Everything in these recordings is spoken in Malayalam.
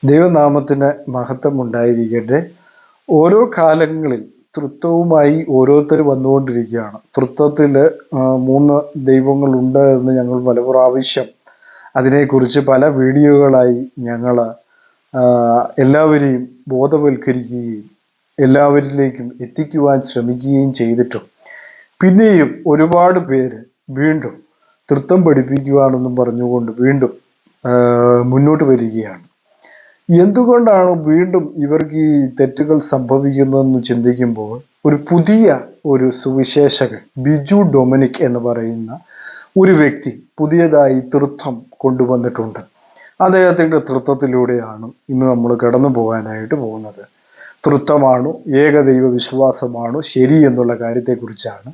ദൈവനാമത്തിന് മഹത്വം ഉണ്ടായിരിക്കട്ടെ. ഓരോ കാലങ്ങളിൽ തൃത്വവുമായി ഓരോരുത്തർ വന്നുകൊണ്ടിരിക്കുകയാണ്. തൃത്വത്തിൽ 3 ദൈവങ്ങളുണ്ട് എന്ന് ഞങ്ങൾ പല പ്രാവശ്യം അതിനെക്കുറിച്ച് പല വീഡിയോകളായി ഞങ്ങൾ എല്ലാവരെയും ബോധവൽക്കരിക്കുകയും എല്ലാവരിലേക്കും എത്തിക്കുവാൻ ശ്രമിക്കുകയും ചെയ്തിട്ടും പിന്നെയും ഒരുപാട് പേര് വീണ്ടും തൃത്വം പഠിപ്പിക്കുവാനെന്നും പറഞ്ഞുകൊണ്ട് വീണ്ടും മുന്നോട്ട് വരികയാണ്. എന്തുകൊണ്ടാണ് വീണ്ടും ഇവർക്ക് ഈ തെറ്റുകൾ സംഭവിക്കുന്നതെന്ന് ചിന്തിക്കുമ്പോൾ ഒരു പുതിയ സുവിശേഷകൻ ബിജു ഡൊമിനിക് എന്ന് പറയുന്ന ഒരു വ്യക്തി പുതിയതായി തൃത്വം കൊണ്ടുവന്നിട്ടുണ്ട്. അദ്ദേഹത്തിൻ്റെ തൃത്വത്തിലൂടെയാണ് ഇന്ന് നമ്മൾ കടന്നു പോകാനായിട്ട് പോകുന്നത്. തൃത്വമാണോ, ഏകദൈവ വിശ്വാസമാണോ ശരി എന്നുള്ള കാര്യത്തെക്കുറിച്ചാണ്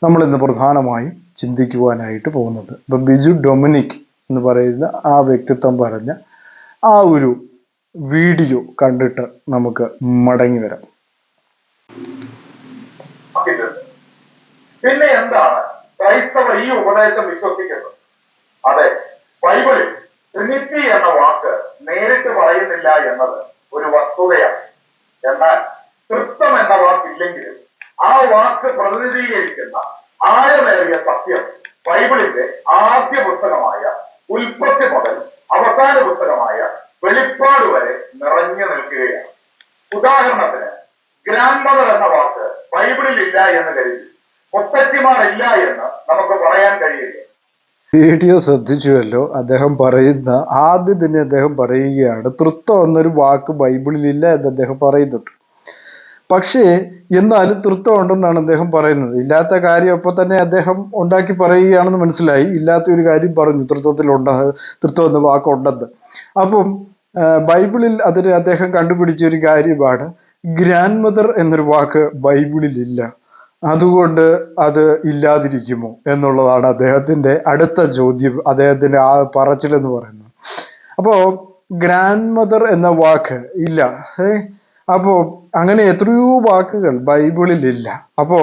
നമ്മൾ ഇന്ന് പ്രധാനമായും ചിന്തിക്കുവാനായിട്ട് പോകുന്നത്. ഇപ്പം ബിജു ഡൊമിനിക് എന്ന് പറയുന്ന ആ വ്യക്തിത്വം പറഞ്ഞ ആ ഒരു വീഡിയോ കണ്ടിട്ട് നമുക്ക് മടങ്ങി വരാം. പിന്നെ എന്താണ് ക്രൈസ്തവർ ഈ ഉപദേശം വിശ്വസിക്കുന്നത്? അതെ, ബൈബിളിൽ ട്രിനിറ്റി എന്ന വാക്ക് നേരിട്ട് പറയുന്നില്ല എന്നത് ഒരു വസ്തുതയാണ്. എന്നാൽ തൃത്വം എന്ന വാക്കില്ലെങ്കിലും ആ വാക്ക് പ്രതിനിധീകരിക്കുന്ന ആഴമേറിയ സത്യം ബൈബിളിന്റെ ആദ്യ പുസ്തകമായ ഉൽപ്പത്തി മുതൽ അവസാന പുസ്തകമായ വെളിപ്പാട് വരെ നിറഞ്ഞു നിൽക്കുകയാണ്. ഉദാഹരണത്തിന്, ഗ്രാൻഡ് മദർ എന്ന വാക്ക് ബൈബിളിൽ ഇല്ല എന്ന് കരുതി മുത്തശ്ശിമാർ ഇല്ല എന്ന് നമുക്ക് പറയാൻ കഴിയില്ല. വീഡിയോ ശ്രദ്ധിച്ചുവല്ലോ. അദ്ദേഹം പറയുന്ന ആദ്യം തന്നെ അദ്ദേഹം പറയുകയാണ് തൃത്വം എന്നൊരു വാക്ക് ബൈബിളിൽ ഇല്ല എന്ന് അദ്ദേഹം പറയുന്നുണ്ട്. പക്ഷേ എന്നാലും തൃത്വം ഉണ്ടെന്നാണ് അദ്ദേഹം പറയുന്നത്. ഇല്ലാത്ത കാര്യം അപ്പോൾ തന്നെ അദ്ദേഹം ഉണ്ടാക്കി പറയുകയാണെന്ന് മനസ്സിലായി. ഇല്ലാത്ത ഒരു കാര്യം പറഞ്ഞു, തൃത്വം എന്ന വാക്കുണ്ടെന്ന്. അപ്പം ബൈബിളിൽ അതിന് അദ്ദേഹം കണ്ടുപിടിച്ച ഒരു കാര്യമാണ് ഗ്രാൻഡ് മദർ എന്നൊരു വാക്ക് ബൈബിളിൽ ഇല്ല, അതുകൊണ്ട് അത് ഇല്ലാതിരിക്കുമോ എന്നുള്ളതാണ് അദ്ദേഹത്തിന്റെ അടുത്ത ചോദ്യം, അദ്ദേഹത്തിന്റെ ആ പറച്ചിലെന്ന് പറയുന്നത്. അപ്പോ ഗ്രാൻഡ് മദർ എന്ന വാക്ക് ഇല്ല. അപ്പോ അങ്ങനെ എത്രയോ വാക്കുകൾ ബൈബിളിൽ ഇല്ല. അപ്പോ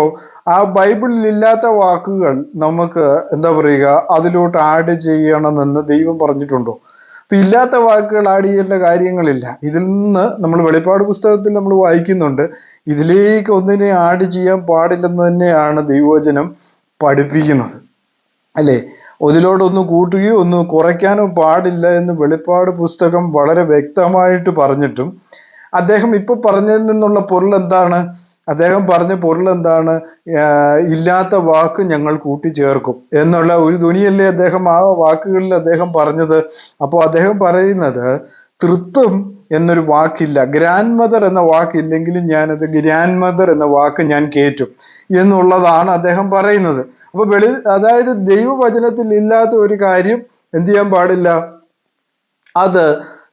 ആ ബൈബിളിൽ ഇല്ലാത്ത വാക്കുകൾ നമുക്ക് എന്താ പറയുക, അതിലോട്ട് ആഡ് ചെയ്യണമെന്ന് ദൈവം പറഞ്ഞിട്ടുണ്ടോ? അപ്പൊ ഇല്ലാത്ത വാക്കുകൾ ആഡ് ചെയ്യേണ്ട കാര്യങ്ങളില്ല. ഇതിൽ നിന്ന് നമ്മൾ വെളിപ്പാട് പുസ്തകത്തിൽ നമ്മൾ വായിക്കുന്നുണ്ട്, ഇതിലേക്ക് ഒന്നിനെ ആഡ് ചെയ്യാൻ പാടില്ലെന്ന് തന്നെയാണ് ദൈവവചനം പഠിപ്പിക്കുന്നത്, അല്ലേ? ഇതിലോട്ടൊന്നും കൂട്ടുകയോ ഒന്നും കുറയ്ക്കാനോ പാടില്ല എന്ന് വെളിപ്പാട് പുസ്തകം വളരെ വ്യക്തമായിട്ട് പറഞ്ഞിട്ടും അദ്ദേഹം ഇപ്പൊ പറഞ്ഞതിൽ നിന്നുള്ള പൊരുൾ എന്താണ്? അദ്ദേഹം പറഞ്ഞ പൊരുൾ എന്താണ്? ഇല്ലാത്ത വാക്ക് ഞങ്ങൾ കൂട്ടിച്ചേർക്കും എന്നുള്ള ഒരു ധ്വനിയല്ലേ അദ്ദേഹം ആ വാക്കുകളിൽ അദ്ദേഹം പറഞ്ഞത്. അപ്പോൾ അദ്ദേഹം പറയുന്നത് തൃത്വം എന്നൊരു വാക്കില്ല, ഗ്രാൻഡ് മദർ എന്ന വാക്കില്ലെങ്കിലും ഞാനത് ഗ്രാൻഡ് മദർ എന്ന വാക്ക് ഞാൻ കേറ്റും എന്നുള്ളതാണ് അദ്ദേഹം പറയുന്നത്. അപ്പൊ അതായത് ദൈവവചനത്തിൽ ഇല്ലാത്ത ഒരു കാര്യം എന്ത് ചെയ്യാൻ പാടില്ല, അത്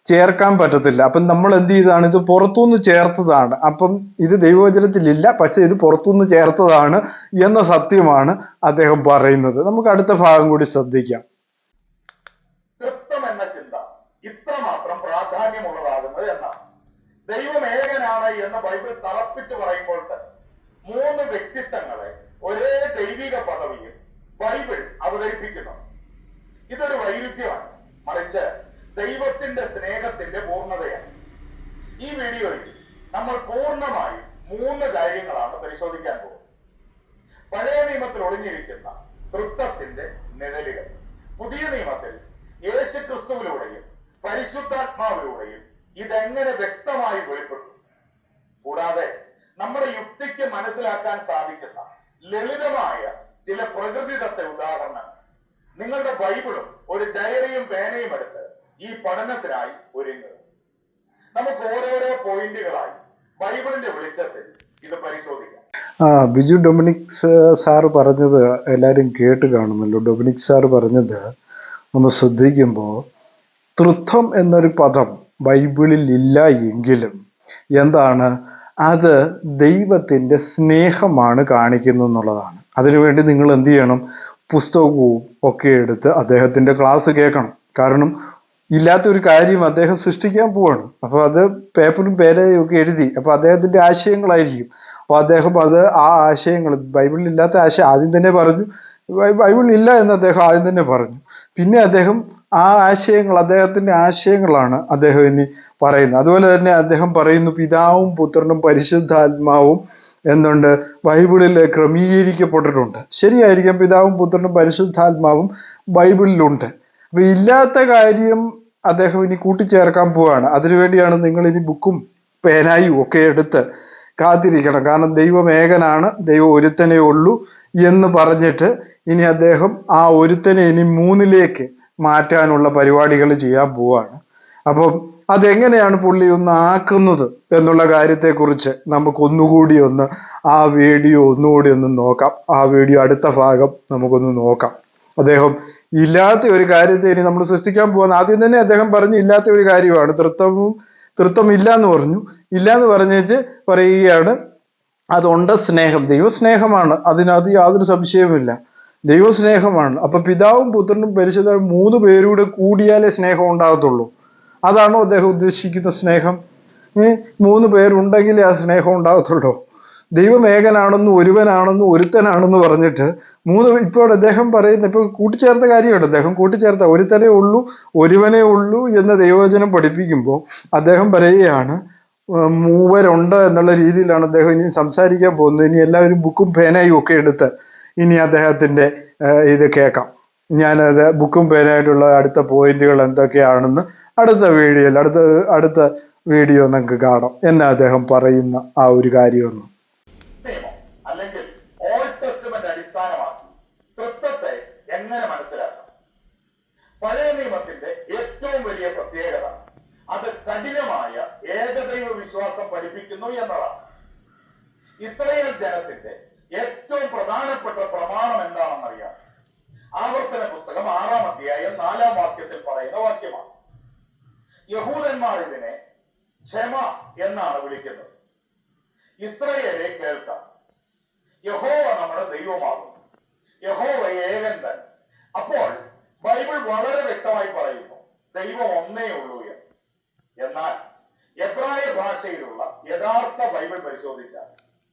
ചേർക്കാൻ പറ്റത്തില്ല. അപ്പം നമ്മൾ എന്ത് ചെയ്തതാണ്, ഇത് പുറത്തുനിന്ന് ചേർത്തതാണ്. അപ്പം ഇത് ദൈവവചനത്തിലില്ല, പക്ഷെ ഇത് പുറത്തുനിന്ന് ചേർത്തതാണ് എന്ന സത്യമാണ് അദ്ദേഹം പറയുന്നത്. നമുക്ക് അടുത്ത ഭാഗം കൂടി ശ്രദ്ധിക്കാം. തൃത്വം എന്ന ചിന്ത ഇത്രമാത്രം പ്രാധാന്യമുള്ളതാകുന്നത് എന്നാണ്. ദൈവം ഏകനാണ് എന്ന് ബൈബിൾ തറപ്പിച്ച് പറയുമ്പോൾ തന്നെ 3 വ്യക്തിത്വങ്ങളെ ഒരേ ദൈവിക പദവിയിൽ ബൈബിൾ അവതരിപ്പിക്കുന്നു. ഇതൊരു വൈരുദ്ധ്യമാണ്, മറിച്ച് ദൈവത്തിന്റെ സ്നേഹത്തിന്റെ പൂർണ്ണതയാണ്. ഈ വീഡിയോയിൽ നമ്മൾ പൂർണ്ണമായും 3 കാര്യങ്ങളാണ് പരിശോധിക്കാൻ പോകുന്നത്. പഴയ നിയമത്തിൽ ഒളിഞ്ഞിരിക്കുന്ന തൃത്വത്തിന്റെ നിഴലുകൾ പുതിയ നിയമത്തിൽ യേശു ക്രിസ്തുവിലൂടെയും പരിശുദ്ധാത്മാവിലൂടെയും ഇതെങ്ങനെ വ്യക്തമായി വെളിപ്പെട്ടു. കൂടാതെ നമ്മുടെ യുക്തിക്ക് മനസ്സിലാക്കാൻ സാധിക്കുന്ന ലളിതമായ ചില പ്രകൃതിദത്ത ഉദാഹരണങ്ങൾ. നിങ്ങളുടെ ബൈബിളും ഒരു ഡയറിയും പേനയും എടുത്ത് ഈ പഠനത്തിനായി ഒരുങ്ങുക. നമുക്ക് ഓരോരോ പോയിന്റുകളായി ബൈബിളിന്റെ വെളിച്ചത്തിൽ ഇത് പരിശോധിക്കാം. ബിജു ഡൊമിനിക് സാറ് പറഞ്ഞത് എല്ലാവരും കേട്ട് കാണുമല്ലോ. ഡൊമിനിക് സാറ് പറഞ്ഞത് നമ്മൾ ശ്രദ്ധിക്കുമ്പോൾ തൃത്വം എന്നൊരു പദം ബൈബിളിൽ ഇല്ല എങ്കിലും എന്താണ്, അത് ദൈവത്തിന്റെ സ്നേഹമാണ് കാണിക്കുന്നത് എന്നുള്ളതാണ്. അതിനുവേണ്ടി നിങ്ങൾ എന്ത് ചെയ്യണം, പുസ്തകവും ഒക്കെ എടുത്ത് അദ്ദേഹത്തിന്റെ ക്ലാസ് കേൾക്കണം. കാരണം ഇല്ലാത്ത ഒരു കാര്യം അദ്ദേഹം സൃഷ്ടിക്കാൻ പോവാണ്. അപ്പൊ അത് പേപ്പറും പേനയും ഒക്കെ എഴുതി, അപ്പൊ അദ്ദേഹത്തിന്റെ ആശയങ്ങളായിരിക്കും. അപ്പൊ അദ്ദേഹം അത് ആ ആശയങ്ങൾ ബൈബിളിൽ ഇല്ലാത്ത ആശയം ആദ്യം തന്നെ പറഞ്ഞു, ബൈബിളിൽ ഇല്ല എന്ന് അദ്ദേഹം ആദ്യം തന്നെ പറഞ്ഞു. പിന്നെ അദ്ദേഹം ആ ആശയങ്ങൾ അദ്ദേഹത്തിന്റെ ആശയങ്ങളാണ് അദ്ദേഹം ഇനി പറയുന്നത്. അതുപോലെ തന്നെ അദ്ദേഹം പറയുന്നു പിതാവും പുത്രനും പരിശുദ്ധാത്മാവും എന്നുണ്ട് ബൈബിളിൽ ക്രമീകരിക്കപ്പെട്ടിട്ടുണ്ട്. ശരിയായിരിക്കാം, പിതാവും പുത്രനും പരിശുദ്ധാത്മാവും ബൈബിളിലുണ്ട്. അപ്പൊ ഇല്ലാത്ത കാര്യം അദ്ദേഹം ഇനി കൂട്ടിച്ചേർക്കാൻ പോവാണ്. അതിനുവേണ്ടിയാണ് നിങ്ങൾ ഇനി ബുക്കും പേനായും ഒക്കെ എടുത്ത് കാത്തിരിക്കണം. കാരണം ദൈവം ഏകനാണ്, ദൈവം ഒരുത്തനേ ഉള്ളൂ എന്ന് പറഞ്ഞിട്ട് ഇനി അദ്ദേഹം ആ ഒരുത്തനെ ഇനി മൂന്നിലേക്ക് മാറ്റാനുള്ള പരിപാടികൾ ചെയ്യാൻ പോവാണ്. അപ്പം അതെങ്ങനെയാണ് പുള്ളി ഒന്ന് ആക്കുന്നത് എന്നുള്ള കാര്യത്തെക്കുറിച്ച് നമുക്കൊന്നുകൂടി ഒന്ന് ആ വീഡിയോ ഒന്നുകൂടി ഒന്ന് നോക്കാം. ആ വീഡിയോ അടുത്ത ഭാഗം നമുക്കൊന്ന് നോക്കാം. അദ്ദേഹം ഇല്ലാത്ത ഒരു കാര്യത്തെ ഇനി നമ്മൾ സൃഷ്ടിക്കാൻ പോകുന്ന, ആദ്യം തന്നെ അദ്ദേഹം പറഞ്ഞു ഇല്ലാത്ത ഒരു കാര്യമാണ് തൃത്വം ഇല്ല എന്ന് പറഞ്ഞു. ഇല്ല എന്ന് പറഞ്ഞേച്ച് പറയുകയാണ് അതുണ്ട് സ്നേഹം, ദൈവസ്നേഹമാണ്, അതിനകത്ത് യാതൊരു സംശയവുമില്ല, ദൈവസ്നേഹമാണ്. അപ്പൊ പിതാവും പുത്രനും പരിശുദ്ധ മൂന്ന് പേരൂടെ കൂടിയാലേ സ്നേഹം ഉണ്ടാകത്തുള്ളൂ. അതാണോ അദ്ദേഹം ഉദ്ദേശിക്കുന്ന സ്നേഹം? മൂന്ന് പേരുണ്ടെങ്കിലേ ആ സ്നേഹം ഉണ്ടാകത്തുള്ളൂ. ദൈവം ഏകനാണെന്നും ഒരുവനാണെന്നും ഒരുത്തനാണെന്ന് പറഞ്ഞിട്ട് ഇപ്പോൾ അദ്ദേഹം പറയുന്ന ഇപ്പൊ കൂട്ടിച്ചേർത്ത കാര്യമാണ്. അദ്ദേഹം കൂട്ടിച്ചേർത്ത ഒരുത്തനേ ഉള്ളൂ ഒരുവനേ ഉള്ളൂ എന്ന് ദൈവവചനം പഠിപ്പിക്കുമ്പോൾ അദ്ദേഹം പറയുകയാണ് മൂവരുണ്ട് എന്നുള്ള രീതിയിലാണ് അദ്ദേഹം ഇനി സംസാരിക്കാൻ പോകുന്നത്. ഇനി എല്ലാവരും ബുക്കും പേനയും ഒക്കെ എടുത്ത് ഇനി അദ്ദേഹത്തിന്റെ ഇത് കേൾക്കാം. ഞാനത് ബുക്കും പേനായിട്ടുള്ള അടുത്ത പോയിന്റുകൾ എന്തൊക്കെയാണെന്ന് അടുത്ത വീഡിയോ നിങ്ങൾക്ക് കാണാം. എന്നെ അദ്ദേഹം പറയുന്ന ആ ഒരു കാര്യമൊന്നും. അല്ലെങ്കിൽ ഓൾഡ് ടെസ്റ്റ്മെന്റ് അടിസ്ഥാനമാക്കി തൃത്വത്തെ എങ്ങനെ മനസ്സിലാക്കാം? പഴയ നിയമത്തിന്റെ ഏറ്റവും വലിയ പ്രത്യേകത അത് കഠിനമായ ഏകദൈവ വിശ്വാസം പഠിപ്പിക്കുന്നു എന്നതാണ്. ഇസ്രായേൽ ജനത്തിന്റെ ഏറ്റവും പ്രധാനപ്പെട്ട പ്രമാണം എന്താണെന്നറിയാം? ആവർത്തന പുസ്തകം 6-ാം അധ്യായം 4-ാം വാക്യത്തിൽ പറയുന്ന വാക്യമാണ്. യഹൂദന്മാർ ഇതിനെ ക്ഷമ എന്നാണ് വിളിക്കുന്നത്. ഇസ്രായേലെ കേൾക്കാം, യഹോവ നമ്മുടെ ദൈവമാകുന്നു, യഹോവ ഏകൻ തന്നെ. അപ്പോൾ ബൈബിൾ വളരെ വ്യക്തമായി പറയുന്നു ദൈവം ഒന്നേ ഉള്ളൂ എന്ന്. എന്നാൽ എബ്രായ ഭാഷയിലുള്ള യഥാർത്ഥ ബൈബിൾ പരിശോധിച്ചാൽ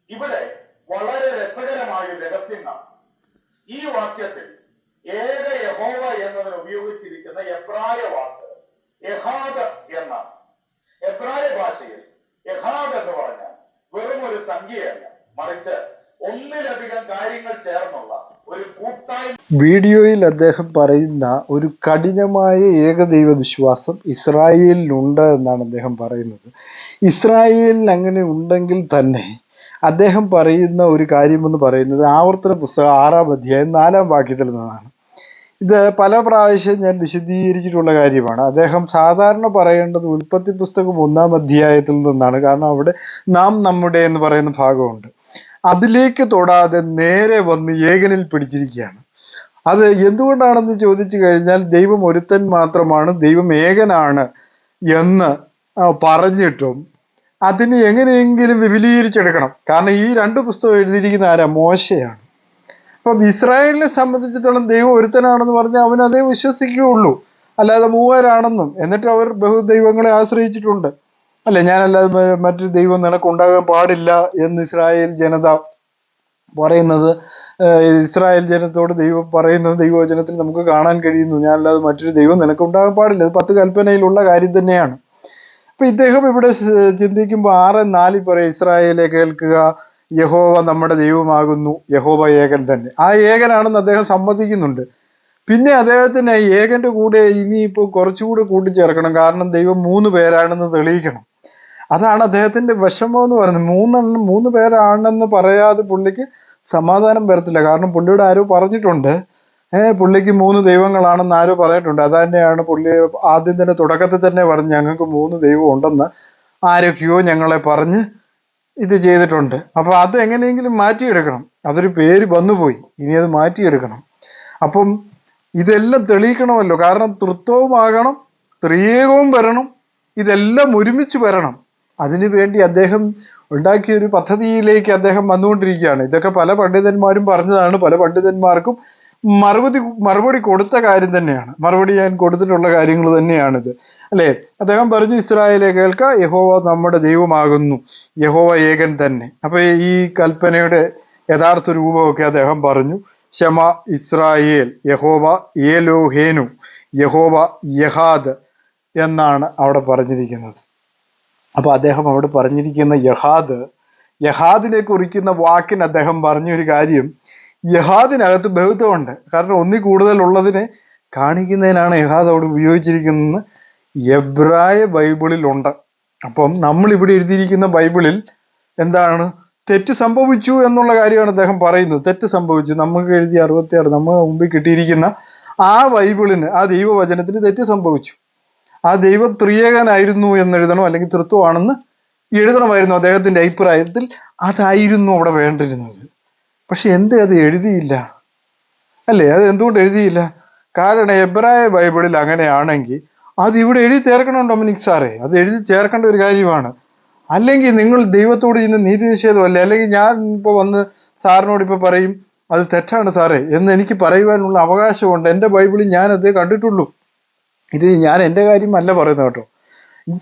ഇവിടെ വളരെ രസകരമായ ഒരു രഹസ്യം കാണാം. ഈ വാക്യത്തിൽ ഏക യഹോവ എന്നതിന് ഉപയോഗിച്ചിരിക്കുന്ന എബ്രായ വാക്ക് യഹാദ് എന്നാണ്. എബ്രായ ഭാഷയിൽ യഹാദ് എന്ന് പറഞ്ഞാൽ വെറും ഒരു സംഖ്യയല്ല, മറിച്ച് ഒന്നിലധികം കാര്യങ്ങൾ ചേർന്നുള്ള ഒരു കൂട്ടായ്മ. വീഡിയോയിൽ അദ്ദേഹം പറയുന്ന ഒരു കഠിനമായ ഏകദൈവ വിശ്വാസം ഇസ്രായേലിനുണ്ട് എന്നാണ് അദ്ദേഹം പറയുന്നത്. ഇസ്രായേലിൽ അങ്ങനെ ഉണ്ടെങ്കിൽ തന്നെ അദ്ദേഹം പറയുന്ന ഒരു കാര്യമെന്ന് പറയുന്നത് ആവർത്തന പുസ്തകം 6-ാം അധ്യായം 4-ാം വാക്യത്തിൽ നിന്നാണ്. ഇത് പല പ്രാവശ്യം ഞാൻ വിശദീകരിച്ചിട്ടുള്ള കാര്യമാണ്. അദ്ദേഹം സാധാരണ പറയേണ്ടത് ഉൽപ്പത്തി പുസ്തകം 1-ാം അധ്യായത്തിൽ നിന്നാണ്. കാരണം അവിടെ നാം നമ്മുടെ എന്ന് പറയുന്ന ഭാഗമുണ്ട്. അതിലേക്ക് തൊടാതെ നേരെ വന്ന് ഏകനിൽ പിടിച്ചിരിക്കുകയാണ്. അത് എന്തുകൊണ്ടാണെന്ന് ചോദിച്ചു കഴിഞ്ഞാൽ ദൈവം ഒരുത്തൻ മാത്രമാണ്, ദൈവം ഏകനാണ് എന്ന് പറഞ്ഞിട്ടും അതിന് എങ്ങനെയെങ്കിലും വിപുലീകരിച്ചെടുക്കണം. കാരണം ഈ 2 പുസ്തകം എഴുതിയിരിക്കുന്ന ആരാ? മോശയാണ്. അപ്പം ഇസ്രായേലിനെ സംബന്ധിച്ചിടത്തോളം ദൈവം ഒരുത്തനാണെന്ന് പറഞ്ഞാൽ അവൻ അതേ വിശ്വസിക്കുകയുള്ളൂ, അല്ലാതെ മൂവരാണെന്നും എന്നിട്ട് അവർ ബഹുദൈവങ്ങളെ ആശ്രയിച്ചിട്ടുണ്ട് അല്ലെ, ഞാനല്ലാതെ മറ്റൊരു ദൈവം നിനക്കുണ്ടാകാൻ പാടില്ല എന്ന് ഇസ്രായേൽ ജനത പറയുന്നത്, ഇസ്രായേൽ ജനത്തോട് ദൈവം പറയുന്നത് ദൈവവചനത്തിൽ നമുക്ക് കാണാൻ കഴിയുന്നു. ഞാനല്ലാതെ മറ്റൊരു ദൈവം നിനക്കുണ്ടാകാൻ പാടില്ല. അത് 10 കൽപ്പനയിലുള്ള കാര്യം തന്നെയാണ്. അപ്പൊ ഇദ്ദേഹം ഇവിടെ ചിന്തിക്കുമ്പോൾ 6:4 പറയും ഇസ്രായേലെ കേൾക്കുക, യഹോവ നമ്മുടെ ദൈവമാകുന്നു, യഹോവ ഏകൻ തന്നെ. ആ ഏകനാണെന്ന് അദ്ദേഹം സമ്മതിക്കുന്നുണ്ട്. പിന്നെ അദ്ദേഹത്തിന് ഏകന്റെ കൂടെ ഇനിയിപ്പോൾ കുറച്ചുകൂടി കൂട്ടിച്ചേർക്കണം. കാരണം ദൈവം 3 പേരാണെന്ന് തെളിയിക്കണം. അതാണ് അദ്ദേഹത്തിന്റെ വിഷമം എന്ന് പറയുന്നത്. 3 പേരാണെന്ന് പറയാതെ പുള്ളിക്ക് സമാധാനം വരത്തില്ല. കാരണം പുള്ളിയുടെ ആരോ പറഞ്ഞിട്ടുണ്ട്, പുള്ളിക്ക് 3 ദൈവങ്ങളാണെന്ന് ആരോ പറഞ്ഞിട്ടുണ്ട്. അത് തന്നെയാണ് പുള്ളി ആദ്യം തന്നെ തുടക്കത്തിൽ തന്നെ പറഞ്ഞ് ഞങ്ങൾക്ക് 3 ദൈവം ഉണ്ടെന്ന് ആരൊക്കെയോ ഞങ്ങളെ പറഞ്ഞ് ഇത് ചെയ്തിട്ടുണ്ട്. അപ്പൊ അത് എങ്ങനെയെങ്കിലും മാറ്റിയെടുക്കണം. അതൊരു പേര് വന്നുപോയി, ഇനി അത് മാറ്റിയെടുക്കണം. അപ്പം ഇതെല്ലാം തെളിയിക്കണമല്ലോ. കാരണം തൃത്വവുമാകണം, ത്രിയേകവും വരണം, ഇതെല്ലാം ഒരുമിച്ച് വരണം. അതിനു വേണ്ടി അദ്ദേഹം ഉണ്ടാക്കിയ ഒരു പദ്ധതിയിലേക്ക് അദ്ദേഹം വന്നുകൊണ്ടിരിക്കുകയാണ്. ഇതൊക്കെ പല പണ്ഡിതന്മാരും പറഞ്ഞതാണ്, പല പണ്ഡിതന്മാർക്കും മറുപടി കൊടുത്ത കാര്യം തന്നെയാണ്, മറുപടി ഞാൻ കൊടുത്തിട്ടുള്ള കാര്യങ്ങൾ തന്നെയാണിത് അല്ലെ. അദ്ദേഹം പറഞ്ഞു ഇസ്രായേലെ കേൾക്ക, യഹോവ നമ്മുടെ ദൈവമാകുന്നു, യഹോവ ഏകൻ തന്നെ. അപ്പൊ ഈ കൽപ്പനയുടെ യഥാർത്ഥ രൂപമൊക്കെ അദ്ദേഹം പറഞ്ഞു. ശമ ഇസ്രായേൽ യഹോവ ഏലോഹേനു യഹോവ യഹാദ് എന്നാണ് അവിടെ പറഞ്ഞിരിക്കുന്നത്. അപ്പൊ അദ്ദേഹം അവിടെ പറഞ്ഞിരിക്കുന്ന യഹാദിനെ കുറിക്കുന്ന വാക്കിന് അദ്ദേഹം പറഞ്ഞൊരു കാര്യം, യഹാദിനകത്ത് ബഹുത്വമുണ്ട്. കാരണം ഒന്നിൽ കൂടുതൽ ഉള്ളതിനെ കാണിക്കുന്നതിനാണ് യഹാദ് അവിടെ ഉപയോഗിച്ചിരിക്കുന്നത്. എബ്രായ ബൈബിളിലുണ്ട്. അപ്പം നമ്മൾ ഇവിടെ എഴുതിയിരിക്കുന്ന ബൈബിളിൽ എന്താണ് തെറ്റ് സംഭവിച്ചു എന്നുള്ള കാര്യമാണ് അദ്ദേഹം പറയുന്നത്. തെറ്റ് സംഭവിച്ചു, നമുക്ക് എഴുതിയ 66 നമ്മൾ മുമ്പിൽ കിട്ടിയിരിക്കുന്ന ആ ബൈബിളിന്, ആ ദൈവവചനത്തിന് തെറ്റ് സംഭവിച്ചു. ആ ദൈവം ത്രിയേകനായിരുന്നു എന്നെഴുതണം, അല്ലെങ്കിൽ തൃത്വമാണെന്ന് എഴുതണമായിരുന്നു. അദ്ദേഹത്തിന്റെ അഭിപ്രായത്തിൽ അതായിരുന്നു അവിടെ വേണ്ടിരുന്നത്. പക്ഷെ അത് എഴുതിയില്ല അല്ലേ? അത് എന്തുകൊണ്ട് എഴുതിയില്ല? കാരണം എബ്രായ ബൈബിളിൽ അങ്ങനെയാണെങ്കിൽ അത് ഇവിടെ എഴുതി ചേർക്കണം ഡൊമിനിക് സാറേ, അത് എഴുതി ചേർക്കേണ്ട ഒരു കാര്യമാണ്. അല്ലെങ്കിൽ നിങ്ങൾ ദൈവത്തോട് ചെയ്യുന്ന നീതി നിഷേധമല്ലേ? അല്ലെങ്കിൽ ഞാൻ ഇപ്പോൾ വന്ന് സാറിനോട് ഇപ്പോൾ പറയും അത് തെറ്റാണ് സാറേ എന്ന് എനിക്ക് പറയുവാനുള്ള അവകാശമുണ്ട്. എൻ്റെ ബൈബിളിൽ ഞാൻ അതേ കണ്ടിട്ടുള്ളൂ. ഇത് ഞാൻ എൻ്റെ കാര്യമല്ല പറയുന്നത് കേട്ടോ. ഇത്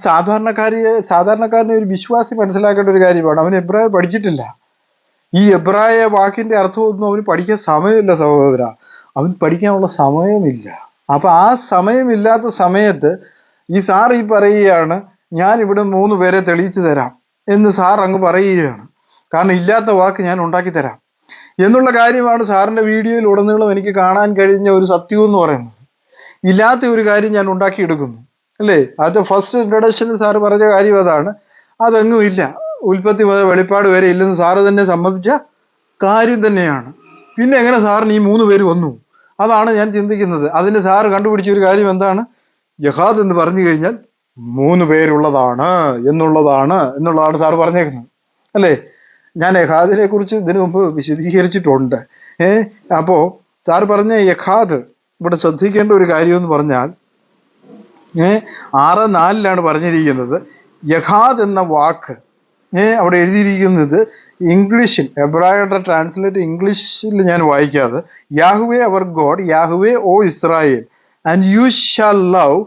സാധാരണക്കാരനെ ഒരു വിശ്വാസി മനസ്സിലാക്കേണ്ട ഒരു കാര്യമാണ്. അവൻ എബ്രായ പഠിച്ചിട്ടില്ല. ഈ എബ്രായ വാക്കിന്റെ അർത്ഥമൊന്നും അവന് പഠിക്കാൻ സമയമില്ല സഹോദര. അവൻ പഠിക്കാനുള്ള സമയമില്ല. അപ്പൊ ആ സമയമില്ലാത്ത സമയത്ത് ഈ സാർ ഈ പറയുകയാണ്, ഞാൻ ഇവിടെ 3 പേരെ തെളിയിച്ചു തരാം എന്ന് സാർ അങ്ങ് പറയുകയാണ്. കാരണം ഇല്ലാത്ത വാക്ക് ഞാൻ ഉണ്ടാക്കി തരാം എന്നുള്ള കാര്യമാണ് സാറിന്റെ വീഡിയോയിൽ ഉടനീളം എനിക്ക് കാണാൻ കഴിഞ്ഞ ഒരു സത്യം എന്ന് പറയുന്നത്. ഇല്ലാത്ത ഒരു കാര്യം ഞാൻ ഉണ്ടാക്കിയെടുക്കുന്നു അല്ലേ? അത് ഫസ്റ്റ് ഇൻട്രൊഡക്ഷനിൽ സാറ് പറഞ്ഞ കാര്യം അതാണ്. അതെങ്ങും ഇല്ല, ഉൽപ്പത്തി മുതൽ വെളിപ്പാട് വരെ ഇല്ലെന്ന് സാറ് തന്നെ സമ്മതിച്ച കാര്യം തന്നെയാണ്. പിന്നെ എങ്ങനെ സാറിന് ഈ 3 പേര് വന്നു? അതാണ് ഞാൻ ചിന്തിക്കുന്നത്. അതിന് സാറ് കണ്ടുപിടിച്ച ഒരു കാര്യം എന്താണ്? യഹാദ് എന്ന് പറഞ്ഞു കഴിഞ്ഞാൽ 3 പേരുള്ളതാണ് എന്നുള്ളതാണ് സാറ് പറഞ്ഞേക്കുന്നത് അല്ലേ? ഞാൻ യഹാദിനെ കുറിച്ച് ഇതിനു മുമ്പ് വിശദീകരിച്ചിട്ടുണ്ട്. അപ്പോ സാറ് പറഞ്ഞ യഹാദ് ഇവിടെ ശ്രദ്ധിക്കേണ്ട ഒരു കാര്യം എന്ന് പറഞ്ഞാൽ 6:4 പറഞ്ഞിരിക്കുന്നത്. യഹാദ് എന്ന വാക്ക് അവിടെ എഴുതിയിരിക്കുന്നത് ഇംഗ്ലീഷിൽ, എബ്രായയുടെ ട്രാൻസ്ലേറ്റ് ഇംഗ്ലീഷിൽ ഞാൻ വായിക്കാതെ, Yahweh our God, Yahweh O Israel, and you shall love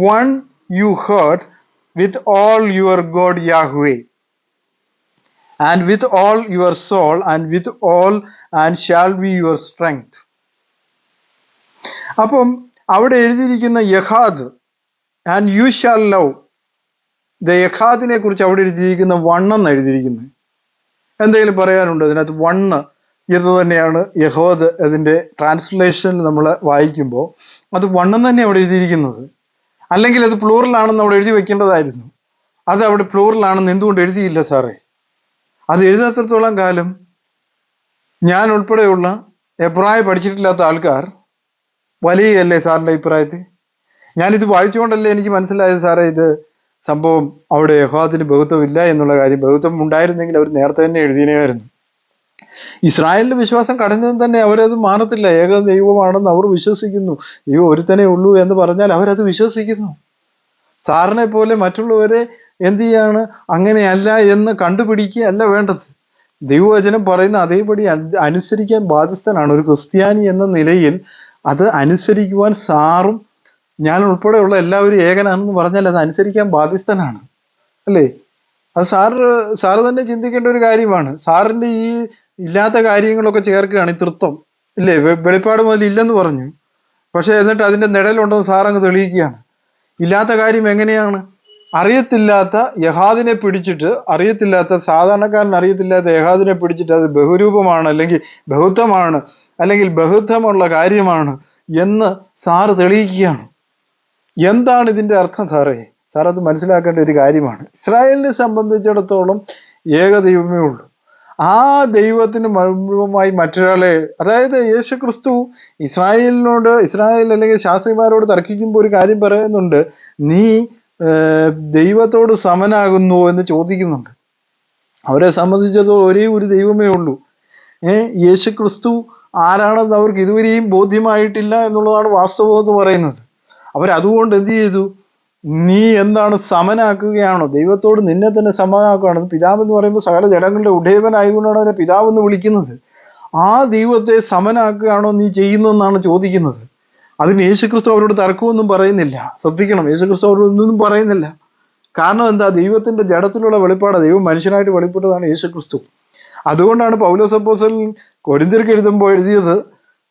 one you heart with all your God Yahweh, and with all your soul, and with all, and shall be your strength. അപ്പം അവിടെ എഴുതിയിരിക്കുന്ന യഹാദ് ആൻഡ് യു ഷാൽ ലവ്, യഹാദിനെ കുറിച്ച് അവിടെ എഴുതിയിരിക്കുന്ന 1 എന്ന് എഴുതിയിരിക്കുന്നത്. എന്തെങ്കിലും പറയാനുണ്ടോ അതിനകത്ത്? 1 എന്ന് തന്നെയാണ് യഹോദ് അതിന്റെ ട്രാൻസ്ലേഷൻ നമ്മൾ വായിക്കുമ്പോൾ അത് 1 തന്നെ അവിടെ എഴുതിയിരിക്കുന്നത്. അല്ലെങ്കിൽ അത് പ്ലൂറലാണെന്ന് അവിടെ എഴുതി വെക്കേണ്ടതായിരുന്നു. അത് അവിടെ പ്ലൂറലാണെന്ന് എന്തുകൊണ്ട് എഴുതിയില്ല സാറേ? അത് എഴുതാത്തത്തോളം കാലം ഞാൻ ഉൾപ്പെടെയുള്ള എബ്രായ പഠിച്ചിട്ടില്ലാത്ത ആൾക്കാർ വലിയല്ലേ സാറിന്റെ അഭിപ്രായത്തിൽ? ഞാനിത് വായിച്ചുകൊണ്ടല്ലേ എനിക്ക് മനസ്സിലായത് സാറേ ഇത് സംഭവം അവിടെ യഹോവത്തിന് ബഹുത്വം ഇല്ല എന്നുള്ള കാര്യം. ബഹുത്വം ഉണ്ടായിരുന്നെങ്കിൽ അവർ നേരത്തെ തന്നെ എഴുതിയനായിരുന്നു. ഇസ്രായേലിന്റെ വിശ്വാസം കടഞ്ഞതും തന്നെ അവരത് മാറത്തില്ല. ഏക ദൈവമാണെന്ന് അവർ വിശ്വസിക്കുന്നു. ദൈവം ഒരുത്തനേ ഉള്ളൂ എന്ന് പറഞ്ഞാൽ അവരത് വിശ്വസിക്കുന്നു. സാറിനെ പോലെ മറ്റുള്ളവരെ എന്ത് ചെയ്യാണ്? അങ്ങനെയല്ല എന്ന് കണ്ടുപിടിക്കുക അല്ല വേണ്ടത്. ദൈവവചനം പറയുന്ന അതേപടി അനുസരിക്കാൻ ബാധ്യസ്ഥനാണ് ഒരു ക്രിസ്ത്യാനി എന്ന നിലയിൽ. അത് അനുസരിക്കുവാൻ സാറും ഞാൻ ഉൾപ്പെടെയുള്ള എല്ലാവരും ഏകനാണെന്ന് പറഞ്ഞാൽ അത് അനുസരിക്കാൻ ബാധ്യസ്ഥനാണ് അല്ലേ? അത് സാറ് തന്നെ ചിന്തിക്കേണ്ട ഒരു കാര്യമാണ്. സാറിന്റെ ഈ ഇല്ലാത്ത കാര്യങ്ങളൊക്കെ ചേർക്കുകയാണ് ഈ തൃത്വം ഇല്ലേ? വെളിപ്പാട് മുതൽ ഇല്ലെന്ന് പറഞ്ഞു, പക്ഷെ എന്നിട്ട് അതിന്റെ നിഴലുണ്ടെന്ന് സാറങ്ങ് തെളിയിക്കുകയാണ്. ഇല്ലാത്ത കാര്യം എങ്ങനെയാണ്? അറിയത്തില്ലാത്ത യഹാദിനെ പിടിച്ചിട്ട്, സാധാരണക്കാരൻ അറിയത്തില്ലാത്ത യഹാദിനെ പിടിച്ചിട്ട് അത് ബഹുരൂപമാണ്, അല്ലെങ്കിൽ ബഹുത്വമാണ്, അല്ലെങ്കിൽ ബഹുത്വമുള്ള കാര്യമാണ് എന്ന് സാറ് തെളിയിക്കുകയാണ്. എന്താണ് ഇതിന്റെ അർത്ഥം സാറേ? സാർ അത് മനസ്സിലാക്കേണ്ട ഒരു കാര്യമാണ്. ഇസ്രായേലിനെ സംബന്ധിച്ചിടത്തോളം ഏക ദൈവമേ ഉള്ളൂ. ആ ദൈവത്തിന് മുഴുവമായി മറ്റൊരാളെ, അതായത് യേശു ക്രിസ്തു ഇസ്രായേൽ അല്ലെങ്കിൽ ശാസ്ത്രിമാരോട് തർക്കിക്കുമ്പോൾ ഒരു കാര്യം പറയുന്നുണ്ട്, നീ ദൈവത്തോട് സമനാകുന്നു എന്ന് ചോദിക്കുന്നുണ്ട്. അവരെ സംബന്ധിച്ചിടത്തോളം ഒരേ ഒരു ദൈവമേ ഉള്ളൂ. യേശു ക്രിസ്തു ആരാണെന്ന് അവർക്ക് ഇതുവരെയും ബോധ്യമായിട്ടില്ല എന്നുള്ളതാണ് വാസ്തവം എന്ന് പറയുന്നത്. അവരതുകൊണ്ട് എന്ത് ചെയ്തു? നീ എന്താണ് സമനാക്കുകയാണോ? ദൈവത്തോട് നിന്നെ തന്നെ സമനാക്കുകയാണ്. പിതാവെന്ന് പറയുമ്പോൾ സകല ജനങ്ങളുടെ ഉടയവനായതുകൊണ്ടാണ് അവനെ പിതാവെന്ന് വിളിക്കുന്നത്. ആ ദൈവത്തെ സമനാക്കുകയാണോ നീ ചെയ്യുന്നതെന്നാണ് ചോദിക്കുന്നത്. അതിന് യേശുക്രിസ്തു അവരോട് തർക്കമൊന്നും പറയുന്നില്ല. ശ്രദ്ധിക്കണം, യേശുക്രിസ്തു അവരോടൊന്നും പറയുന്നില്ല. കാരണം എന്താ? ദൈവത്തിന്റെ ജഡത്തിലുള്ള വെളിപ്പാടാണ്. ദൈവം മനുഷ്യനായിട്ട് വെളിപ്പെട്ടതാണ് യേശുക്രിസ്തു. അതുകൊണ്ടാണ് പൗലോസ് അപ്പോസ്തലൻ കൊരിന്ത്യർക്ക് എഴുതുമ്പോൾ എഴുതിയത്,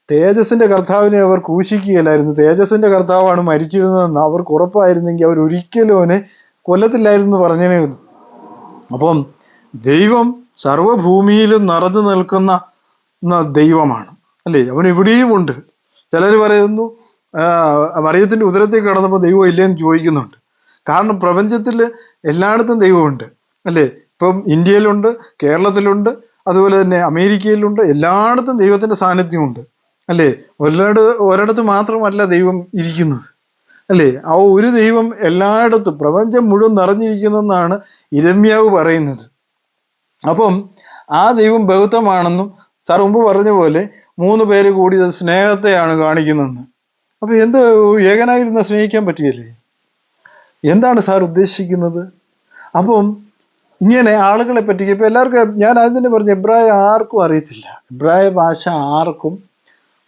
തേജസ്സിന്റെ കർത്താവിനെ അവർ ക്രൂശിക്കുകയില്ലായിരുന്നു. തേജസ്സിന്റെ കർത്താവാണ് മരിച്ചിരുന്നതെന്ന് അവർക്ക് ഉറപ്പായിരുന്നെങ്കിൽ അവർ ഒരിക്കലും അവനെ കൊല്ലത്തില്ലായിരുന്നു പറഞ്ഞേനെ ഉള്ളൂ. അപ്പം ദൈവം സർവഭൂമിയിലും നിറഞ്ഞു നിൽക്കുന്ന ദൈവമാണ് അല്ലേ? അവൻ ഇവിടെയുമുണ്ട്. ചിലർ പറയുന്നു മറിയത്തിന്റെ ഉദരത്തിൽ കിടന്നപ്പോൾ ദൈവം ഇല്ലേന്ന് ചോദിക്കുന്നുണ്ട്. കാരണം പ്രപഞ്ചത്തിൽ എല്ലായിടത്തും ദൈവമുണ്ട് അല്ലേ? ഇപ്പം ഇന്ത്യയിലുണ്ട്, കേരളത്തിലുണ്ട്, അതുപോലെ തന്നെ അമേരിക്കയിലുണ്ട്. എല്ലായിടത്തും ദൈവത്തിന്റെ സാന്നിധ്യമുണ്ട് അല്ലേ? ഒരിടത്ത് മാത്രമല്ല ദൈവം ഇരിക്കുന്നത് അല്ലേ? ആ ഒരു ദൈവം എല്ലായിടത്തും പ്രപഞ്ചം മുഴുവൻ നിറഞ്ഞിരിക്കുന്നെന്നാണ് ഇരമ്യാവ് പറയുന്നത്. അപ്പം ആ ദൈവം ബഹുത്വമാണെന്നും സാർ മുമ്പ് പറഞ്ഞ പോലെ 3 പേര് കൂടിയത് സ്നേഹത്തെയാണ് കാണിക്കുന്നതെന്ന്. അപ്പൊ എന്ത് ഏകനായിരുന്ന സ്നേഹിക്കാൻ പറ്റിയല്ലേ? എന്താണ് സാർ ഉദ്ദേശിക്കുന്നത്? അപ്പം ഇങ്ങനെ ആളുകളെ പറ്റിക്കുക. ഇപ്പൊ എല്ലാവർക്കും ഞാൻ ആദ്യം തന്നെ പറഞ്ഞു, എബ്രായ ആർക്കും അറിയത്തില്ല, എബ്രായ ഭാഷ ആർക്കും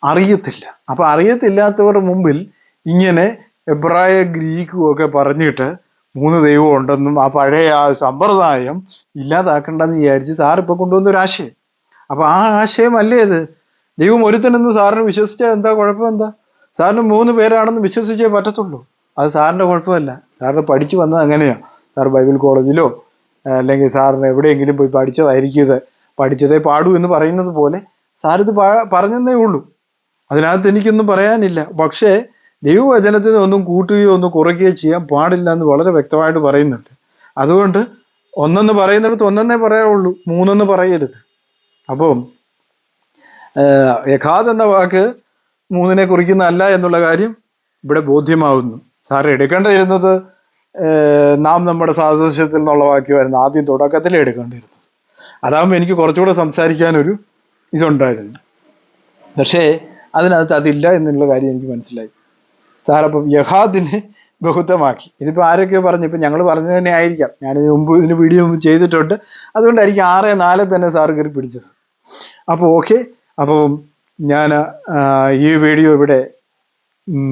അറിയത്തില്ല. അപ്പൊ അറിയത്തില്ലാത്തവരുടെ മുമ്പിൽ ഇങ്ങനെ എബ്രായ ഗ്രീക്കും ഒക്കെ പറഞ്ഞിട്ട് 3 ദൈവം ഉണ്ടെന്നും ആ പഴയ ആ സമ്പ്രദായം ഇല്ലാതാക്കണ്ടെന്ന് വിചാരിച്ച് സാർ ഇപ്പൊ കൊണ്ടുവന്ന ഒരു ആശയം. അപ്പൊ ആ ആശയം അല്ലേ ഇത്? ദൈവം ഒരുത്തനെന്ന് സാറിന് വിശ്വസിച്ചാൽ എന്താ കുഴപ്പം? എന്താ സാറിന് 3 പേരാണെന്ന് വിശ്വസിച്ചേ പറ്റത്തുള്ളൂ. അത് സാറിന്റെ കുഴപ്പമല്ല. സാറിന് പഠിച്ചു വന്നത് അങ്ങനെയാ. സാർ ബൈബിൾ കോളേജിലോ അല്ലെങ്കിൽ സാറിന് എവിടെയെങ്കിലും പോയി പഠിച്ചതായിരിക്കും ഇത്, പഠിച്ചതേ പാടൂ എന്ന് പറയുന്നത് പോലെ സാറിത് പറഞ്ഞതേ ഉള്ളൂ. അതിനകത്ത് എനിക്കൊന്നും പറയാനില്ല. പക്ഷേ ദൈവവചനത്തിന് ഒന്നും കൂട്ടുകയോ ഒന്നും കുറയ്ക്കുകയോ ചെയ്യാൻ പാടില്ല എന്ന് വളരെ വ്യക്തമായിട്ട് പറയുന്നുണ്ട്. അതുകൊണ്ട് ഒന്നെന്ന് പറയുന്നിടത്ത് ഒന്നെന്നേ പറയാവുള്ളൂ, 3 പറയരുത്. അപ്പം യഖാദ് എന്ന വാക്ക് 3 കുറിക്കുന്നതല്ല എന്നുള്ള കാര്യം ഇവിടെ ബോധ്യമാവുന്നു. സാർ എടുക്കേണ്ടിയിരുന്നത് നാം നമ്മുടെ സാദൃശ്യത്തിൽ എന്നുള്ള വാക്യമായിരുന്നു ആദ്യം തുടക്കത്തിലേ എടുക്കേണ്ടിയിരുന്നത്. അതാകുമ്പോൾ എനിക്ക് കുറച്ചുകൂടെ സംസാരിക്കാനൊരു ഇതുണ്ടായിരുന്നു. പക്ഷേ അതിനകത്ത് അതില്ല എന്നുള്ള കാര്യം എനിക്ക് മനസ്സിലായി. സാറപ്പം യഹാദിനെ ബഹുത്വമാക്കി. ഇതിപ്പോ ആരൊക്കെയോ പറഞ്ഞു, ഇപ്പൊ ഞങ്ങൾ പറഞ്ഞത് തന്നെ ആയിരിക്കാം. ഞാൻ ഇതിന് വീഡിയോ ചെയ്തിട്ടുണ്ട്, അതുകൊണ്ടായിരിക്കും 6:4 തന്നെ സാർ കയറി പിടിച്ചത്. അപ്പോൾ ഓക്കെ, അപ്പം ഞാൻ ഈ വീഡിയോ ഇവിടെ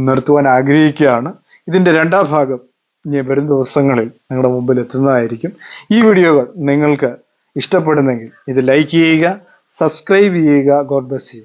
നിർത്തുവാൻ ആഗ്രഹിക്കുകയാണ്. ഇതിന്റെ 2ാം ഭാഗം ഇനി വരും ദിവസങ്ങളിൽ നിങ്ങളുടെ മുമ്പിൽ എത്തുന്നതായിരിക്കും. ഈ വീഡിയോകൾ നിങ്ങൾക്ക് ഇഷ്ടപ്പെടുന്നെങ്കിൽ ഇത് ലൈക്ക് ചെയ്യുക, സബ്സ്ക്രൈബ് ചെയ്യുക. God bless you.